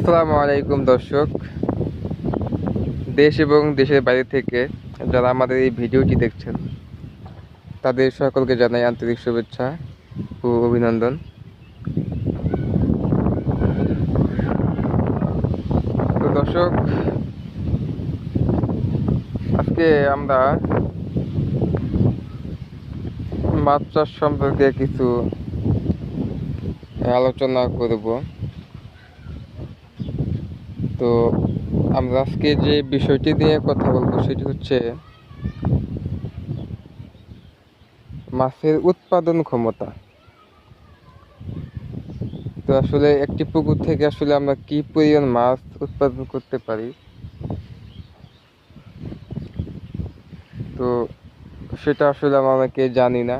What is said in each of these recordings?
আসসালামু আলাইকুম দর্শক, দেশ এবং দেশের বাইরে থেকে যারা আমাদের এই ভিডিওটি দেখছেন তাদের সকলকে জানাই আন্তরিক শুভেচ্ছা ও অভিনন্দন। তো দর্শক, আজকে আমরা মাছ চাষ সম্পর্কে কিছু আলোচনা করব। তো আমরা আজকে যে বিষয়টি নিয়ে কথা বলবো সেটি হচ্ছে মাছের উৎপাদন ক্ষমতা। তো আসলে একটি পুকুর থেকে আসলে আমরা কি পরিমাণ মাছ উৎপাদন করতে পারি, তো সেটা আসলে আমরা অনেকে জানি না।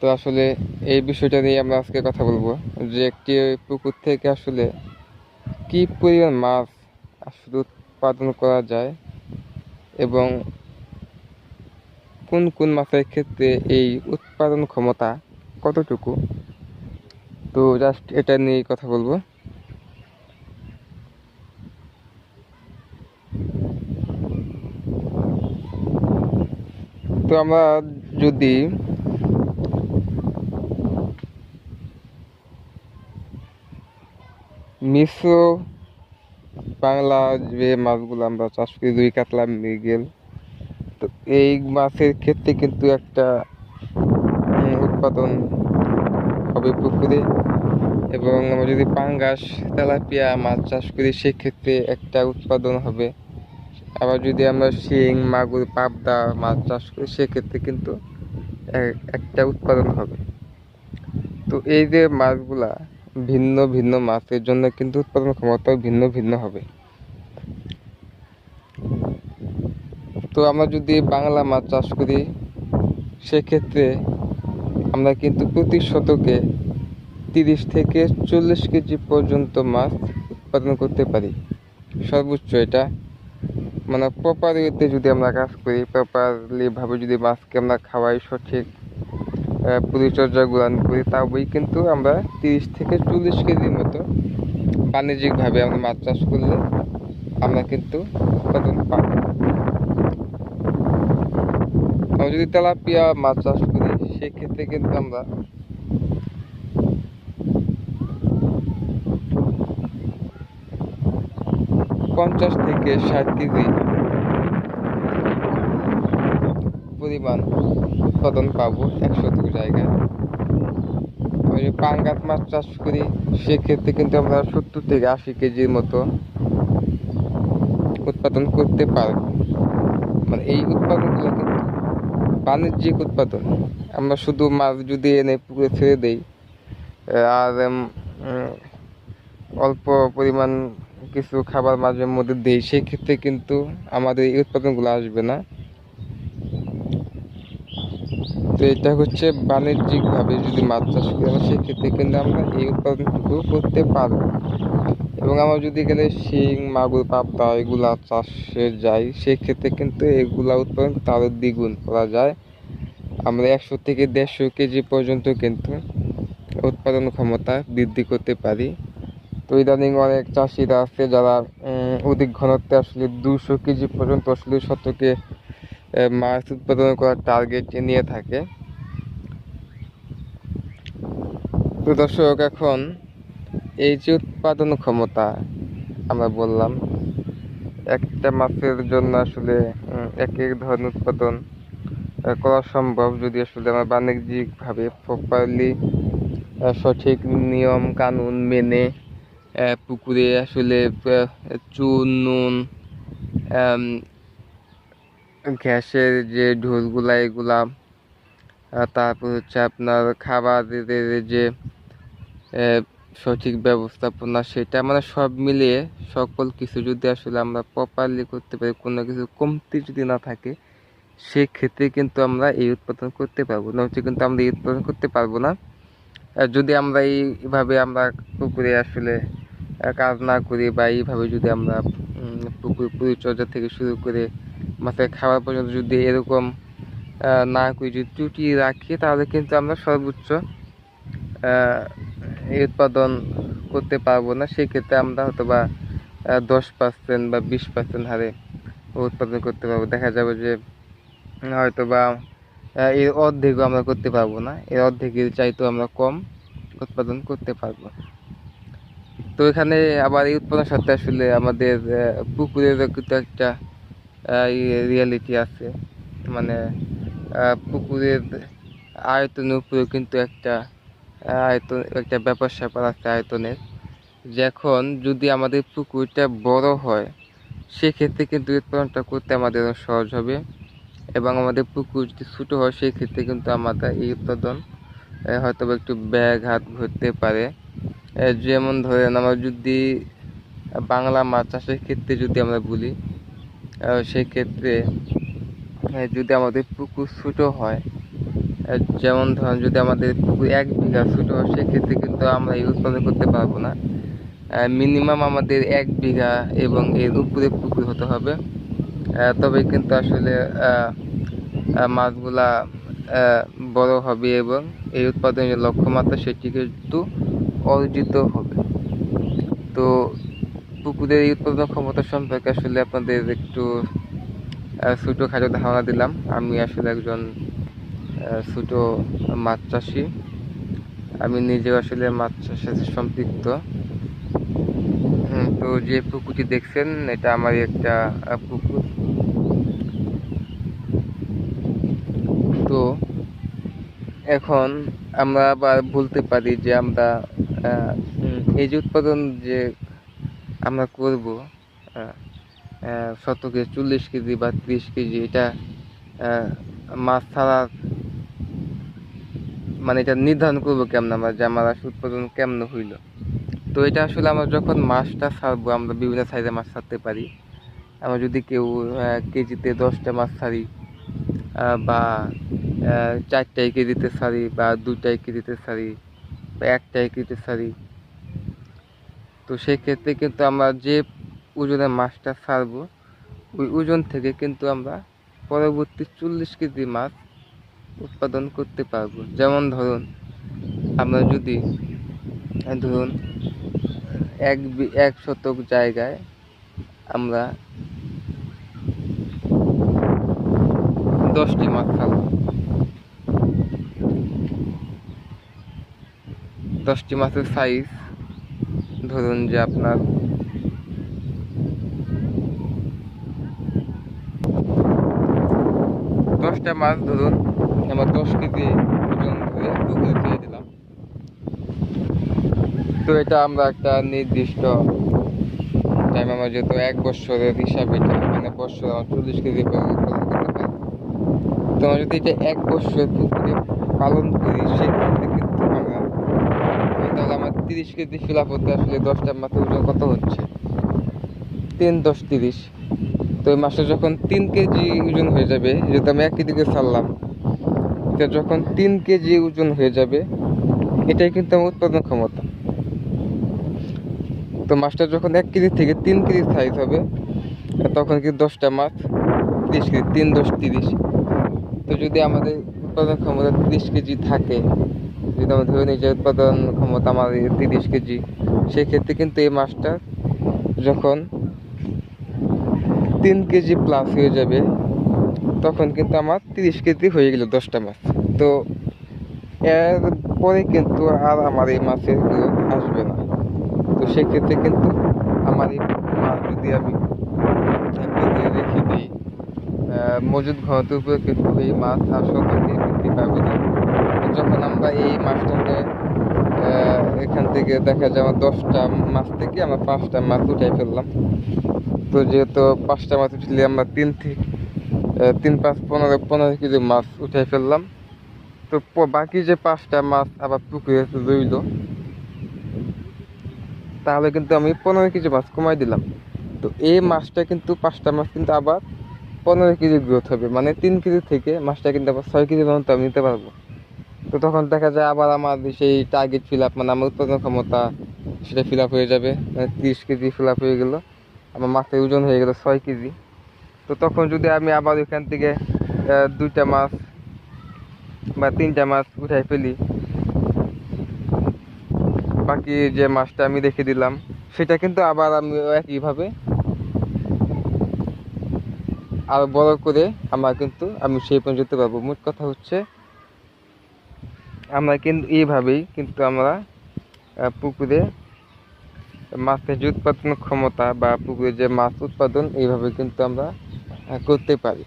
তো আসলে এই বিষয়টা নিয়ে আমরা আজকে কথা বলবো যে একটি পুকুর থেকে আসলে কি পরিমাণ মাছ আসলে উৎপাদন করা যায় এবং কোন কোন মাছের ক্ষেত্রে এই উৎপাদন ক্ষমতা কতটুকু। তো জাস্ট এটা নিয়ে কথা বলবো। তো আমরা যদি মিশ্র বাংলা যে মাছগুলো আমরা চাষ করি, রুই, কাতলা, মৃগেল, তো এই মাছের ক্ষেত্রে কিন্তু একটা উৎপাদন হবে পুকুরে। এবং আমরা যদি পাঙ্গাস, তেলাপিয়া মাছ চাষ করি সেক্ষেত্রে একটা উৎপাদন হবে। আবার যদি আমরা শিং, মাগুর, পাবদা মাছ চাষ করি সেক্ষেত্রে কিন্তু একটা উৎপাদন হবে। তো এই যে মাছগুলা ভিন্ন ভিন্ন মাছের জন্য কিন্তু উৎপাদন ক্ষমতাও ভিন্ন ভিন্ন হবে। তো আমরা যদি বাংলা মাছ চাষ করি সেক্ষেত্রে আমরা কিন্তু প্রতি শতকে 30 থেকে 40 কেজি পর্যন্ত মাছ উৎপাদন করতে পারি সর্বোচ্চ। এটা মানে প্রপার ওয়েতে যদি আমরা কাজ করি, প্রপারলি ভাবে যদি মাছকে আমরা খাওয়াই, সঠিক পরিচর্যাগুলো করি, তবেই কিন্তু আমরা 30 থেকে 40 কেজির মতো বাণিজ্যিকভাবে আমরা মাছ চাষ করলে আমরা কিন্তু উৎপাদন পাব। আমরা যদি তেলাপিয়া মাছ চাষ করি সেক্ষেত্রে কিন্তু আমরা 50 থেকে 60 কেজি পরিমাণ উৎপাদন পাবো 100 জায়গায়। আমি যদি পাঙ্গাস মাছ চাষ করি সেক্ষেত্রে কিন্তু আমরা 70 থেকে 80 কেজির মতো উৎপাদন করতে পারবো। মানে এই উৎপাদনগুলো কিন্তু বাণিজ্যিক উৎপাদন। আমরা শুধু মাছ যদি এনে পুকুরে ছেড়ে দেই আর অল্প পরিমাণ কিছু খাবার মাঝে মধ্যে দেই, সেক্ষেত্রে কিন্তু আমাদের এই উৎপাদনগুলো আসবে না। তো এটা হচ্ছে বাণিজ্যিকভাবে যদি মাছ চাষ করি আমরা সেক্ষেত্রে কিন্তু আমরা এই উৎপাদনটুকু করতে পারবো। এবং আমরা যদি গেলে শিং, মাগুর, পাবদা এগুলা চাষে যাই সেক্ষেত্রে কিন্তু এগুলা উৎপাদন আরও দ্বিগুণ করা যায়। আমরা 100 থেকে 150 কেজি পর্যন্ত কিন্তু উৎপাদন ক্ষমতা বৃদ্ধি করতে পারি। তো ইদানিং অনেক চাষিরা আছে যারা অধিক ঘনত্বে আসলে 200 কেজি পর্যন্ত আসলে শতকে মাছ উৎপাদন করার টার্গেট নিয়ে থাকে। তো দর্শক, এখন এই যে উৎপাদন ক্ষমতা আমরা বললাম, একটা মাছের জন্য আসলে এক এক ধরনের উৎপাদন করা সম্ভব যদি আসলে আমরা বাণিজ্যিকভাবে প্রপারলি সঠিক নিয়ম কানুন মেনে পুকুরে আসলে চুন, নুন, গ্যাসের যে ঢোলগুলা এগুলা, তারপর হচ্ছে আপনার খাবারের যে সঠিক ব্যবস্থাপনা, সেটা মানে সব মিলিয়ে সকল কিছু যদি আসলে আমরা প্রপারলি করতে পারি, কোনো কিছু কমতি যদি না থাকে, সেক্ষেত্রে কিন্তু আমরা এই উৎপাদন করতে পারবো। নয়তো কিন্তু আমরা এই উৎপাদন করতে পারবো না যদি আমরা এইভাবে আমরা পুকুরে আসলে কাজ না করি, বা এইভাবে যদি আমরা পুকুর পরিচর্যা থেকে শুরু করে মাছের খাবার পর্যন্ত যদি এরকম না করি, যদি ত্রুটি রাখি, তাহলে কিন্তু আমরা সর্বোচ্চ এই উৎপাদন করতে পারবো না, সেক্ষেত্রে আমরা হয়তো বা 10% বা 20% হারে উৎপাদন করতে পারবো। দেখা যাবে যে হয়তো বা এর অর্ধেকও আমরা করতে পারবো না, এর অর্ধেকের চাইতেও আমরা কম উৎপাদন করতে পারবো। তো এখানে আবার এই উৎপাদনের সাথে আসলে আমাদের পুকুরের কিন্তু একটা রিয়ালিটি আছে, মানে পুকুরের আয়তনের উপরেও কিন্তু একটা আয়তন, একটা ব্যাপার স্যাপার আছে আয়তনের। যখন যদি আমাদের পুকুরটা বড় হয়, সেক্ষেত্রে কিন্তু উৎপাদনটা করতে আমাদের সহজ হবে, এবং আমাদের পুকুর যদি ছোটো হয় সেই ক্ষেত্রে কিন্তু আমাদের এই উৎপাদন হয়তো একটু ব্যাঘাত ঘটতে পারে। যেমন ধরেন আমরা যদি বাংলা মাছ চাষের ক্ষেত্রে যদি আমরা বলি, সেক্ষেত্রে যদি আমাদের পুকুর ছোটো হয়, যেমন ধরেন যদি আমাদের পুকুর 1 বিঘা ছোটো হয়, সেক্ষেত্রে কিন্তু আমরা এই উৎপাদন করতে পারবো না। মিনিমাম আমাদের 1 বিঘা এবং এর উপরে পুকুর হতে হবে, তবে কিন্তু আসলে মাছগুলা বড় হবে এবং এই উৎপাদনের লক্ষ্যমাত্রা সেটি কিন্তু অর্জিত হবে। তো পুকুরের এই উৎপাদন ক্ষমতা সম্পর্কে আসলে আপনাদের একটু ছোটোখাটো ধারণা দিলাম। আমি আসলে একজন ছোট মাছ চাষি, আমি নিজেও আসলে মাছ চাষের সাথে সম্পৃক্ত। তো যে পুকুরটি দেখছেন এটা আমারই একটা পুকুর। তো এখন আমরা আবার বলতে পারি যে আমরা এই যে উৎপাদন যে আমরা করব শতকে 40 কেজি বা 30 কেজি, এটা মাছ ছাড়া মানে এটা নির্ধারণ করবো কেমন আমরা যে আমার উৎপাদন কেমন হইল। তো এটা আসলে আমরা যখন মাছটা ছাড়বো, আমরা বিভিন্ন সাইজে মাছ ছাড়তে পারি। আমরা যদি কেউ কেজিতে 10টা মাছ ছাড়ি, বা 4টাই কেজিতে ছাড়ি, বা 2টাই কেজিতে ছাড়ি, বা 1টাই কেজিতে ছাড়ি, তো সেক্ষেত্রে কিন্তু আমরা যে ওজনের মাছটা ছাড়বো ওই ওজন থেকে কিন্তু আমরা পরবর্তী 40 কেজি মাছ উৎপাদন করতে পারবো। যেমন ধরুন আমরা যদি ধরুন 1 শতক জায়গায় আমরা 10টি মাছ ছাড়বো, 10টি মাছের সাইজ ধরুন যে আপনার 10টা মাছ ধরুন আমরা 10 কেজি ওজন করে পুকুরে ছেড়ে দিলাম। তো এটা আমরা একটা নির্দিষ্ট টাইম, আমরা যেহেতু 1 বছরের হিসাব, এটা মানে বছর 40 কেজি উৎপাদন করতে পারি। তো আমরা যদি এটা 1 বছর পুকুরে পালন করি, সেক্ষেত্রে কিন্তু আমরা তাহলে আমার 30 কেজি ফিল আপ হতে আসলে 10টা মাছের ওজন কত হচ্ছে? 3 10 30। তো এই মাছটা যখন 3 কেজি ওজন হয়ে যাবে, যেহেতু আমি 1 কেজি করে ছাড়লাম, এটা যখন 3 কেজি ওজন হয়ে যাবে, এটাই কিন্তু আমার উৎপাদন ক্ষমতা। তো মাছটা যখন 1 কেজি থেকে 3 কেজি সাইজ হবে, তখন কিন্তু 10টা মাছ 30 কেজি, 3 10 30। তো যদি আমাদের উৎপাদন ক্ষমতা 30 কেজি থাকে, যদি আমরা ধরে নিই যে উৎপাদন ক্ষমতা আমার 30 কেজি, সেক্ষেত্রে কিন্তু এই মাছটা যখন 3 কেজি প্লাস হয়ে যাবে, তখন কিন্তু আমার 30 কেজি হয়ে গেল 10টা মাছ। তো এর পরে কিন্তু আর আমার এই মাছের গ্রোথ আসবে না। তো সেক্ষেত্রে কিন্তু আমার এই মাছ যদি আমি রেখে দিই, মজুদ ঘনত্বের উপরে কিন্তু এই মাছ আর শতকে বৃদ্ধি পাবে না। যখন আমরা এই মাছটাকে এখান থেকে দেখা যায় আমার 10টা মাছ থেকে আমরা 5টা মাছ উঠাই ফেললাম। তো যেহেতু 5টা মাছ উঠলে আমরা 3 5 15 কেজি মাছ উঠাই ফেললাম। তো বাকি যে 5টা মাছ আবার পুকুরে রইল, তাহলে কিন্তু আমি 15 কেজি মাছ কমাই দিলাম। তো এই মাছটা কিন্তু 5টা মাছ কিন্তু আবার 15 কেজি গ্রোথ হবে, মানে 3 কেজি থেকে মাছটা কিন্তু আবার 6 কেজি পর্যন্ত আমি নিতে পারবো। তো তখন দেখা যায় আবার আমার সেই টার্গেট ফিল আপ, মানে আমার উৎপাদন ক্ষমতা সেটা ফিল আপ হয়ে যাবে, মানে 30 কেজি ফিল আপ হয়ে গেল, আমার মাছের ওজন হয়ে গেল 6 কেজি। তো তখন যদি আমি আবার ওইখান থেকে 2টা মাছ বা 3টা মাছ উঠাই ফেলি, বাকি যে মাছটা আমি রেখে দিলাম সেটা কিন্তু আবার আমি একইভাবে আরো বড় করে আমি সেই পর্যন্ত পাবো। মোট কথা হচ্ছে আমরা কিন্তু এইভাবেই কিন্তু আমরা পুকুরে মাছের যে উৎপাদন ক্ষমতা বা পুকুরে যে মাছ উৎপাদন এইভাবে কিন্তু আমরা করতে পারি।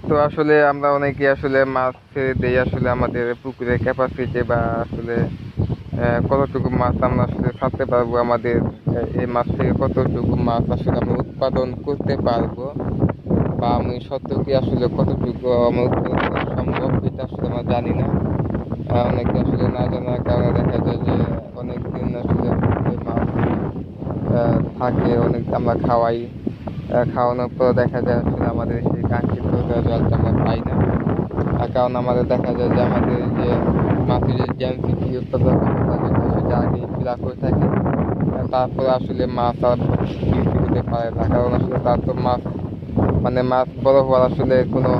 তো আসলে আমরা অনেকে আসলে মাছ ছেড়ে দেই, আসলে আমাদের পুকুরের ক্যাপাসিটি বা আসলে কতটুকু মাছ আমরা আসলে ছাড়তে পারবো, আমাদের এই মাছ থেকে কতটুকু মাছ আসলে আমরা উৎপাদন করতে পারবো, বা আমি সত্যি আসলে কতটুকু আমার উৎপাদন করা সম্ভব এটা আসলে আমরা জানি না। অনেকে আসলে না জানার কারণে দেখা যায় যে অনেক দিন আসলে পুকুরে মাছ থাকে, অনেক আমরা খাওয়াই, খাওয়ানোর পর দেখা যায় আসলে আমাদের সেই কাঙ্ক্ষিত জলটা আমরা পাই না। কারণ আমাদের দেখা যায় যে আমাদের যে মাছের যে ডেনসিটি উৎপাদন ক্ষমতা যেটা সেটা আগে ফিল আপ হয়ে থাকে, তারপরে আসলে মাছ আর বৃদ্ধি হতে পারে না, কারণ আসলে তার তো মাছ মানে মাছ বড় হওয়ার আসলে কোনো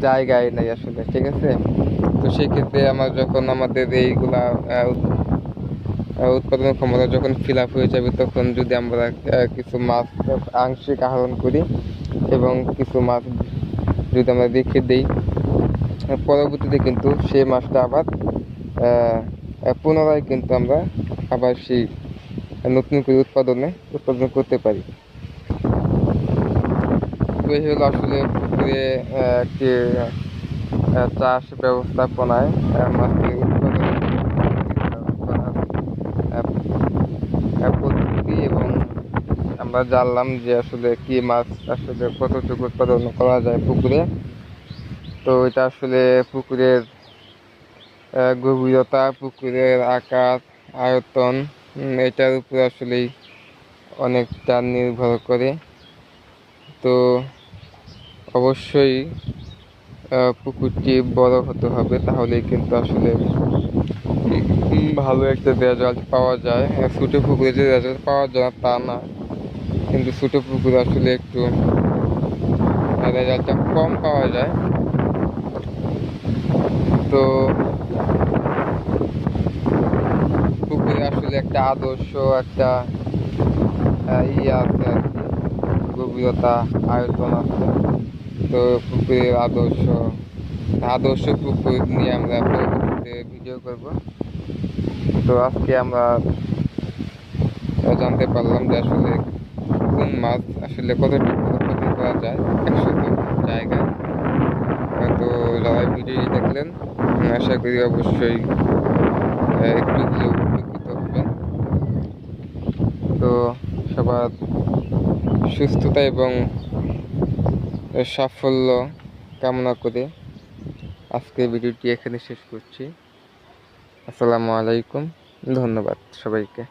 জায়গায় নেই আসলে, ঠিক আছে। তো সেক্ষেত্রে আমার যখন আমাদের এইগুলা উৎপাদন ক্ষমতা যখন ফিল আপ হয়ে যাবে, তখন যদি আমরা কিছু মাছ আংশিক আহরণ করি এবং কিছু মাছ যদি আমরা রেখে দিই, পরবর্তীতে কিন্তু সেই মাছটা আবার পুনরায় কিন্তু আমরা আবার সেই নতুন করে উৎপাদন করতে পারি। তো এই হলো আসলে পুকুরে একটি চাষ ব্যবস্থাপনায় মাছের উৎপাদন পদ্ধতি, এবং আমরা জানলাম যে আসলে কি মাছ আসলে কতটুকু উৎপাদন করা যায় পুকুরে। তো এটা আসলে পুকুরের গভীরতা, পুকুরের আকার, আয়তন, এটার উপরে আসলেই অনেকটা নির্ভর করে। তো অবশ্যই পুকুরটি বড় হতে হবে, তাহলেই কিন্তু আসলে ভালো একটা রেজাল্ট পাওয়া যায়। ছোটো পুকুরে যে রেজাল্ট পাওয়া যায় তা না, কিন্তু ছোটো পুকুরে আসলে একটু রেজাল্টটা কম পাওয়া যায়। তো পুকুরে আসলে একটা আদর্শ একটা ইয়ে আছে আর কি, গভীরতা, আয়তন আছে। তো পুকুরের আদর্শ পুকুর নিয়ে আমরা পরবর্তীতে ভিডিও করব। তো আজকে আমরা জানতে পারলাম যে আসলে কোন মাছ আসলে কতটুকু উৎপাদন করা যায় 100 জায়গায়। তো যারা ভিডিওটি দেখলেন, আশা করি অবশ্যই একটু হলেও উপকৃত হবেন। তো সবার সুস্থতা এবং সাফল্য কামনা করে আজকে ভিডিওটি এখানে শেষ করছি। আসসালামু আলাইকুম, ধন্যবাদ সবাইকে।